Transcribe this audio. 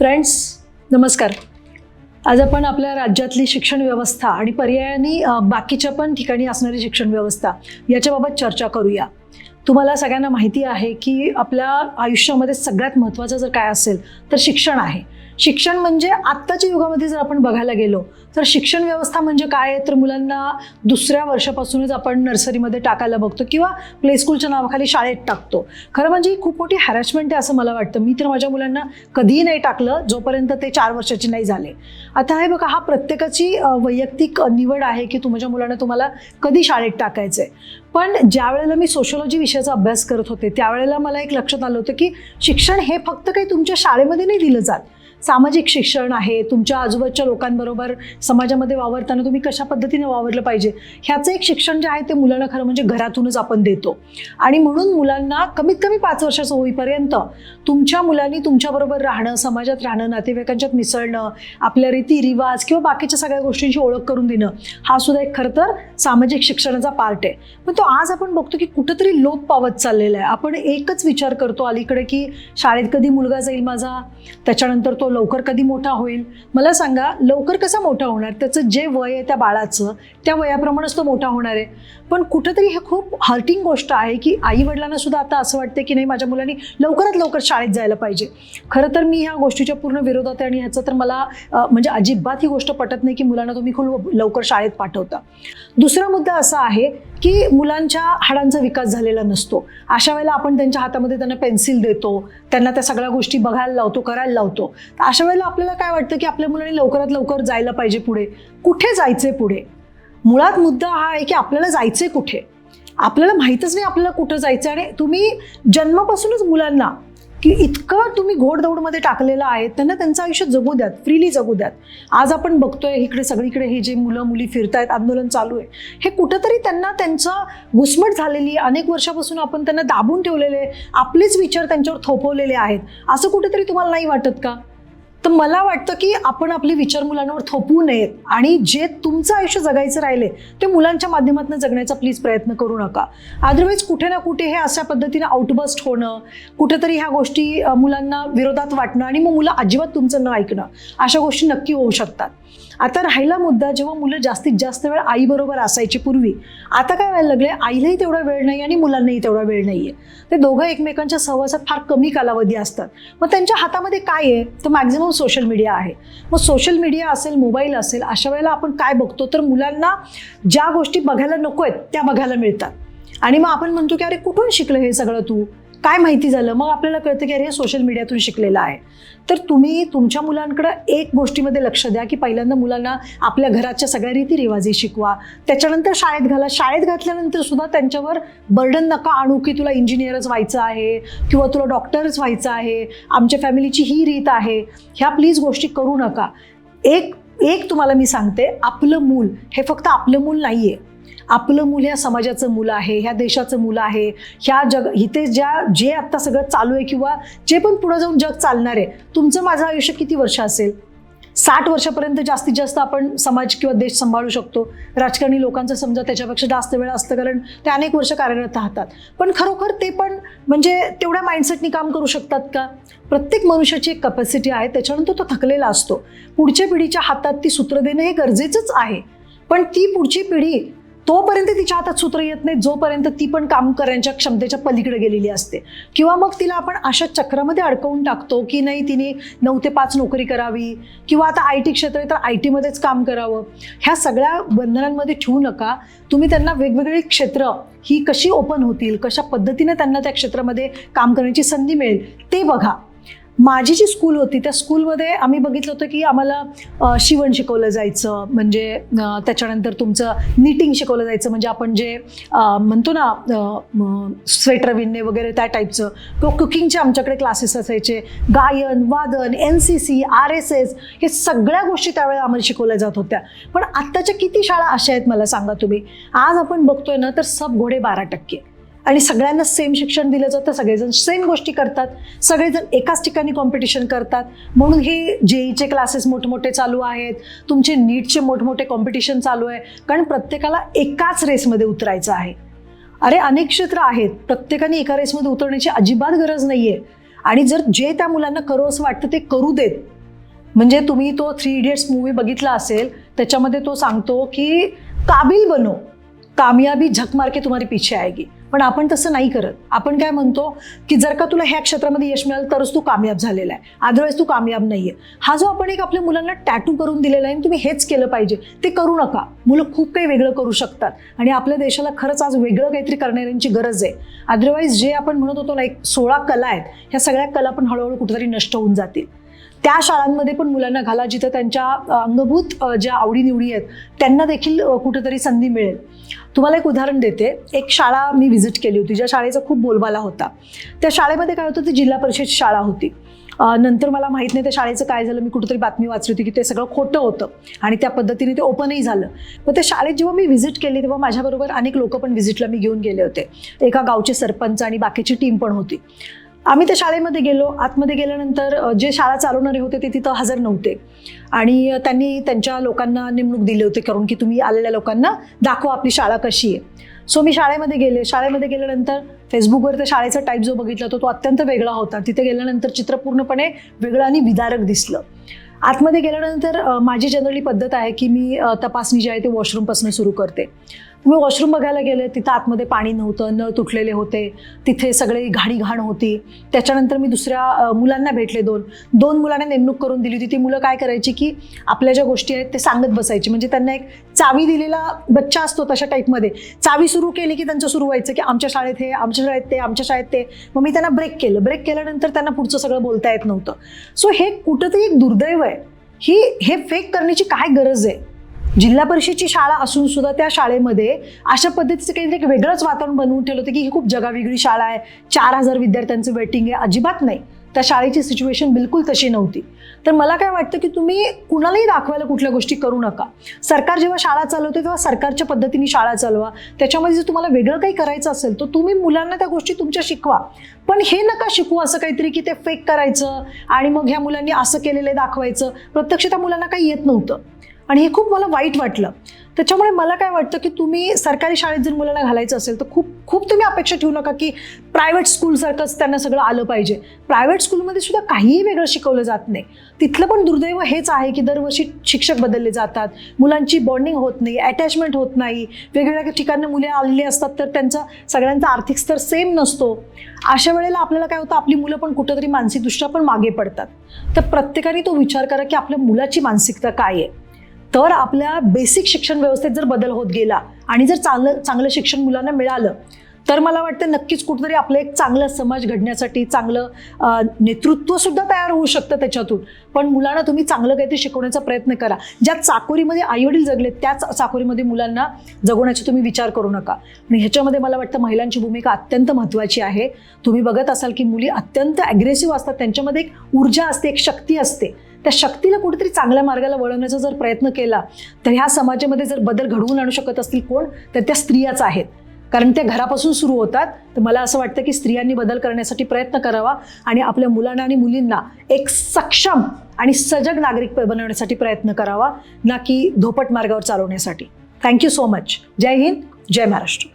Friends, नमस्कार. आज आपण आपल्या राज्यातली शिक्षण व्यवस्था आणि पर्यायाने बाकीच्या पण ठिकाणी असणारी शिक्षण व्यवस्था याच्याबाबत चर्चा करूया. तुम्हाला सगळ्यांना माहिती आहे की आपल्या आयुष्यामध्ये सगळ्यात महत्त्वाचं जर काय असेल तर शिक्षण आहे. शिक्षण म्हणजे आत्ताच्या युगामध्ये जर आपण बघायला गेलो तर शिक्षण व्यवस्था म्हणजे काय आहे, तर मुलांना दुसऱ्या वर्षापासूनच आपण नर्सरीमध्ये टाकायला बघतो किंवा प्ले स्कूलच्या नावाखाली शाळेत टाकतो. खरं म्हणजे ही खूप मोठी हॅरॅसमेंट आहे असं मला वाटतं. मी तर माझ्या मुलांना कधीही नाही टाकलं जोपर्यंत ते 4 वर्षाचे नाही झाले. आता हे बघा, हा प्रत्येकाची वैयक्तिक निवड आहे की तुमच्या मुलांना तुम्हाला कधी शाळेत टाकायचं आहे. पण ज्या वेळेला मी सोशॉलॉजी विषयाचा अभ्यास करत होते त्यावेळेला मला एक लक्षात आलं होतं की शिक्षण हे फक्त काही तुमच्या शाळेमध्ये नाही दिलं जात. सामाजिक शिक्षण आहे, तुमच्या आजूबाजूच्या लोकांबरोबर समाजामध्ये वावरताना तुम्ही कशा पद्धतीने वावरलं पाहिजे ह्याचं एक शिक्षण जे आहे ते मुलांना खरं म्हणजे घरातूनच आपण देतो. आणि म्हणून मुलांना कमीत कमी 5 वर्षाचं होईपर्यंत तुमच्या मुलांनी तुमच्याबरोबर राहणं, समाजात राहणं, नातेवाईकांच्यात मिसळणं, आपल्या रीतिरिवाज किंवा बाकीच्या सगळ्या गोष्टींची ओळख करून देणं हा सुद्धा एक खरं तर सामाजिक शिक्षणाचा पार्ट आहे. पण तो आज आपण बघतो की कुठंतरी लोप पावत चाललेला आहे. आपण एकच विचार करतो अलीकडे की शाळेत कधी मुलगा जाईल माझा, त्याच्यानंतर तो लवकर कधी मोठा होईल. मला सांगा, लवकर कसा मोठा होणार? त्याचं जे वय आहे त्या बाळाचं त्या वयाप्रमाणेच तो मोठा होणार आहे. पण कुठंतरी हे खूप हर्टिंग गोष्ट आहे की आई वडिलांना सुद्धा आता असं वाटतं की नाही, माझ्या मुलांनी लवकरात लवकर शाळेत जायला पाहिजे. खरं तर मी ह्या गोष्टीच्या पूर्ण विरोधात आहे आणि ह्याचं तर मला म्हणजे अजिबात ही गोष्ट पटत नाही की मुलांना तुम्ही खूप लवकर शाळेत पाठवता. दुसरा मुद्दा असा आहे की मुलांच्या हाडांचा विकास झालेला नसतो. अशा वेळेला आपण त्यांच्या हातामध्ये त्यांना पेन्सिल देतो, त्यांना त्या सगळ्या गोष्टी बघायला लावतो, करायला लावतो. अशा वेळेला आपल्याला काय वाटतं की आपल्या मुलांनी लवकरात लवकर जायला पाहिजे पुढे. कुठे जायचे पुढे? मुळात मुद्दा हा आहे की आपल्याला जायचे कुठे. आपल्याला माहीतच नाही आपल्याला कुठं जायचं. आणि तुम्ही जन्मापासूनच मुलांना की इतकं तुम्ही घोडदौडमध्ये टाकलेलं आहे, त्यांना त्यांचं आयुष्य जगू द्यात, फ्रीली जगू द्यात. आज आपण बघतोय इकडे सगळीकडे हे जे मुलं मुली फिरतायत, आंदोलन चालू आहे, हे कुठंतरी त्यांना त्यांचं घुसमट झालेली, अनेक वर्षापासून आपण त्यांना दाबून ठेवलेले, आपलेच विचार त्यांच्यावर थोपवलेले आहेत. असं कुठेतरी तुम्हाला नाही वाटत का? तर मला वाटतं की आपण आपले विचार मुलांवर थोपवू नयेत आणि जे तुमचं आयुष्य जगायचं राहिले ते मुलांच्या माध्यमातून जगण्याचा प्लीज प्रयत्न करू नका. अदरवाईज कुठे ना कुठे हे अशा पद्धतीने आउटबस्ट होणं, कुठेतरी ह्या गोष्टी मुलांना विरोधात वाटणं आणि मग मुलं अजिबात तुमचं न ऐकणं, अशा गोष्टी नक्की होऊ शकतात. आता राहिला मुद्दा, जेव्हा मुलं जास्तीत जास्त वेळ आईबरोबर असायची पूर्वी, आता काय व्हायला लागले, आईलाही तेवढा वेळ नाही आणि मुलांनाही तेवढा वेळ नाही आहे. ते दोघं एकमेकांच्या सहवासात फार कमी कालावधी असतात. मग त्यांच्या हातामध्ये काय आहे, तर मॅक्झिमम सोशल मीडिया आहे. मग सोशल मीडिया असेल, मोबाईल असेल, अशा वेळेला आपण काय बघतो, तर मुलांना ज्या गोष्टी बघायला नको आहेत त्या बघायला मिळतात. आणि मग आपण म्हणतो की अरे कुठून शिकलं हे सगळं तू, काय माहिती झालं? मग आपल्याला कळतं की अरे हे सोशल मीडियातून शिकलेलं आहे. तर तुम्ही तुमच्या मुलांकडे एक गोष्टीमध्ये लक्ष द्या की पहिल्यांदा मुलांना आपल्या घराच्या सगळ्या रीतिरिवाजी शिकवा, त्याच्यानंतर शाळेत घाला. शाळेत घातल्यानंतर सुद्धा त्यांच्यावर बर्डन नका आणू की तुला इंजिनियरच व्हायचं आहे किंवा तुला डॉक्टरच व्हायचं आहे, आमच्या फॅमिलीची ही रीत आहे. ह्या प्लीज गोष्टी करू नका. एक तुम्हाला मी सांगते, आपलं मूल हे फक्त आपलं मूल नाही आहे. आपलं मूल ह्या समाजाचं मुलं आहे, ह्या देशाचं मुलं आहे, ह्या इथे जे आत्ता सगळं चालू आहे किंवा जे पण पुढं जाऊन जग चालणार आहे. तुमचं माझं आयुष्य किती वर्ष असेल? 60 वर्षापर्यंत जास्तीत जास्त आपण समाज किंवा देश सांभाळू शकतो. राजकारणी लोकांचं समजा त्याच्यापेक्षा जास्त वेळ असतं, कारण ते अनेक वर्ष कार्यरत राहतात. पण खरोखर ते पण म्हणजे तेवढ्या माइंडसेटनी काम करू शकतात का? प्रत्येक मनुष्याची एक कॅपॅसिटी आहे, त्याच्यानंतर तो थकलेला असतो. पुढच्या पिढीच्या हातात ती सूत्र देणं हे गरजेचंच आहे. पण ती पुढची पिढी तोपर्यंत तिच्या हातात सूत्र येत नाही जोपर्यंत ती पण काम करण्याच्या क्षमतेच्या पलीकडे गेलेली असते. किंवा मग तिला आपण अशा चक्रामध्ये अडकवून टाकतो की नाही, तिने 9 ते 5 नोकरी करावी किंवा आता IT क्षेत्र आहे तर IT मध्येच काम करावं. ह्या सगळ्या बंधनांमध्ये ठेवू नका. तुम्ही त्यांना वेगवेगळी क्षेत्र ही कशी ओपन होतील, कशा पद्धतीने त्यांना त्या क्षेत्रामध्ये काम करण्याची संधी मिळेल ते बघा. माझी जी स्कूल होती त्या स्कूलमध्ये आम्ही बघितलं होतं की आम्हाला शिवण शिकवलं जायचं, म्हणजे त्याच्यानंतर तुमचं निटिंग शिकवलं जायचं, म्हणजे आपण जे म्हणतो ना स्वेटर विणणे वगैरे त्या टाईपचं. किंवा कुकिंगचे आमच्याकडे क्लासेस असायचे, गायन, वादन, NCC, RSS, हे सगळ्या गोष्टी त्यावेळेला आम्हाला शिकवल्या जात होत्या. पण आत्ताच्या किती शाळा अशा आहेत मला सांगा तुम्ही? आज आपण बघतोय ना तर सब घोडे 12%. आणि सगळ्यांना सेम शिक्षण दिलं जातं, सगळेजण सेम गोष्टी करतात, सगळेजण एकाच ठिकाणी कॉम्पिटिशन करतात. म्हणून हे JEEचे क्लासेस मोठमोठे चालू आहेत, तुमचे नीटचे मोठमोठे कॉम्पिटिशन चालू आहे, कारण प्रत्येकाला एकाच रेसमध्ये उतरायचं आहे. अरे अनेक क्षेत्र आहेत, प्रत्येकाने एका रेसमध्ये उतरण्याची अजिबात गरज नाही आहे. आणि जर जे त्या मुलांना करू असं वाटतं ते करू देत. म्हणजे तुम्ही तो 3 इडियट्स मूवी बघितला असेल, त्याच्यामध्ये तो सांगतो की काबिल बनो, कामयाबी झक मार के तुम्हारे पीछे आएगी. पण आपण तसं नाही करत. आपण काय म्हणतो की जर का तुला ह्या क्षेत्रामध्ये यश मिळालं तरच तू कामयाब झालेला आहे, अदरवाईज तू कामयाब नाहीये. हा जो आपण एक आपल्या मुलांना टॅटू करून दिलेला आहे, तुम्ही हेच केलं पाहिजे, ते करू नका. मुलं खूप काही वेगळं करू शकतात आणि आपल्या देशाला खरंच आज वेगळं काहीतरी करणाऱ्यांची गरज आहे. अदरवाईज जे आपण म्हणत होतो ना, एक 16 कला आहेत, ह्या सगळ्या कला पण हळूहळू कुठेतरी नष्ट होऊन जातील. त्या शाळांमध्ये पण मुलांना घाला जिथं त्यांच्या अंगभूत ज्या आवडीनिवडी आहेत त्यांना देखील कुठेतरी संधी मिळेल. तुम्हाला एक उदाहरण देते. एक शाळा मी व्हिजिट केली होती, ज्या शाळेचा खूप बोलबाला होता. त्या शाळेमध्ये काय होतं, ती जिल्हा परिषद शाळा होती. नंतर मला माहीत नाही त्या शाळेचं काय झालं, मी कुठेतरी बातमी वाचली होती की ते सगळं खोटं होतं आणि त्या पद्धतीने ते ओपनही झालं. पण त्या शाळेत जेव्हा मी व्हिजिट केली तेव्हा माझ्याबरोबर अनेक लोक पण व्हिजिटला मी घेऊन गेले होते. एका गावचे सरपंच आणि बाकीची टीम पण होती. आम्ही त्या शाळेमध्ये गेलो. आतमध्ये गेल्यानंतर जे शाळा चालवणारे होते ते तिथं हजर नव्हते आणि त्यांनी त्यांच्या लोकांना नेमणूक दिली होती करून की तुम्ही आलेल्या लोकांना दाखवा आपली शाळा कशी आहे. सो मी शाळेमध्ये गेले. शाळेमध्ये गेल्यानंतर फेसबुकवर त्या शाळेचा टाईप जो बघितला तो अत्यंत वेगळा होता. तिथे गेल्यानंतर चित्र पूर्णपणे वेगळं आणि विदारक दिसलं. आतमध्ये गेल्यानंतर माझी जनरली पद्धत आहे की मी तपासणी जी आहे ते वॉशरूमपासून सुरू करते. मी वॉशरूम बघायला गेले, तिथं आतमध्ये पाणी नव्हतं, नळ तुटलेले होते, तिथे सगळे घाण होती. त्याच्यानंतर मी दुसऱ्या मुलांना भेटले. दोन मुलांना नेमणूक करून दिली होती. ती मुलं काय करायची की आपल्या ज्या गोष्टी आहेत ते सांगत बसायची. म्हणजे त्यांना एक चावी दिलेला बच्चा असतो तशा टाईपमध्ये. चावी सुरू केली की त्यांचं सुरू व्हायचं की आमच्या शाळेत हे, आमच्या शाळेत ते, आमच्या शाळेत ते. मग मी त्यांना ब्रेक केलं. ब्रेक केल्यानंतर त्यांना पुढचं सगळं बोलता येत नव्हतं. सो हे कुठंतरी एक दुर्दैव आहे. हे फेक करण्याची काय गरज आहे? जिल्हा परिषदेची शाळा असून सुद्धा त्या शाळेमध्ये अशा पद्धतीचं काहीतरी एक वेगळंच वातावरण बनवून ठेवलं होतं की ही खूप जगावेगळी शाळा आहे, 4000 विद्यार्थ्यांचं वेटिंग आहे. अजिबात नाही. त्या शाळेची सिच्युएशन बिलकुल तशी नव्हती. तर मला काय वाटतं की तुम्ही कुणालाही दाखवायला कुठल्या गोष्टी करू नका. सरकार जेव्हा शाळा चालवते तेव्हा सरकारच्या पद्धतीने शाळा चालवा. त्याच्यामध्ये जर तुम्हाला वेगळं काही करायचं असेल तर तुम्ही मुलांना त्या गोष्टी तुमच्या शिकवा. पण हे नका शिकवू असं काहीतरी की ते फेक करायचं आणि मग ह्या मुलांनी असं केलेलं दाखवायचं. प्रत्यक्ष त्या मुलांना काही येत नव्हतं आणि हे खूप मला वाईट वाटलं. त्याच्यामुळे मला काय वाटतं की तुम्ही सरकारी शाळेत जर मुलांना घालायचं असेल तर खूप तुम्ही अपेक्षा ठेवू नका की प्रायव्हेट स्कूलसारखंच त्यांना सगळं आलं पाहिजे. प्रायव्हेट स्कूलमध्ये सुद्धा काहीही वेगळं शिकवलं जात नाही. तिथलं पण दुर्दैव हेच आहे की दरवर्षी शिक्षक बदलले जातात, मुलांची बॉन्डिंग होत नाही, अटॅचमेंट होत नाही. वेगवेगळ्या ठिकाणी मुले आलेली असतात तर त्यांचा सगळ्यांचा आर्थिक स्तर सेम नसतो. अशा वेळेला आपल्याला काय होतं, आपली मुलं पण कुठंतरी मानसिकदृष्ट्या पण मागे पडतात. तर प्रत्येकाने तो विचार करा की आपल्या मुलाची मानसिकता काय आहे. तर आपल्या बेसिक शिक्षण व्यवस्थेत जर बदल होत गेला आणि जर चांगलं शिक्षण मुलांना मिळालं तर मला वाटतं नक्कीच कुठेतरी आपलं एक चांगला समाज घडण्यासाठी चांगलं नेतृत्व सुद्धा तयार होऊ शकतं त्याच्यातून. पण मुलांना तुम्ही चांगलं काहीतरी शिकवण्याचा प्रयत्न करा. ज्या चाकोरीमध्ये आईवडील जगले त्याच चाकोरीमध्ये मुलांना जगवण्याचा तुम्ही विचार करू नका. आणि ह्याच्यामध्ये मला वाटतं महिलांची भूमिका अत्यंत महत्त्वाची आहे. तुम्ही बघत असाल की मुली अत्यंत ॲग्रेसिव्ह असतात, त्यांच्यामध्ये एक ऊर्जा असते, एक शक्ती असते. त्या शक्तीला कुठेतरी चांगल्या मार्गाला वळवण्याचा जर प्रयत्न केला तर ह्या समाजामध्ये जर बदल घडवून आणू शकत असतील कोण, तर त्या स्त्रियाच आहेत. कारण त्या घरापासून सुरू होतात. तर मला असं वाटतं की स्त्रियांनी बदल करण्यासाठी प्रयत्न करावा आणि आपल्या मुलांना आणि मुलींना एक सक्षम आणि सजग नागरिक बनवण्यासाठी प्रयत्न करावा, ना की धोपट मार्गावर चालवण्यासाठी. Thank you so much. जय हिंद, जय महाराष्ट्र.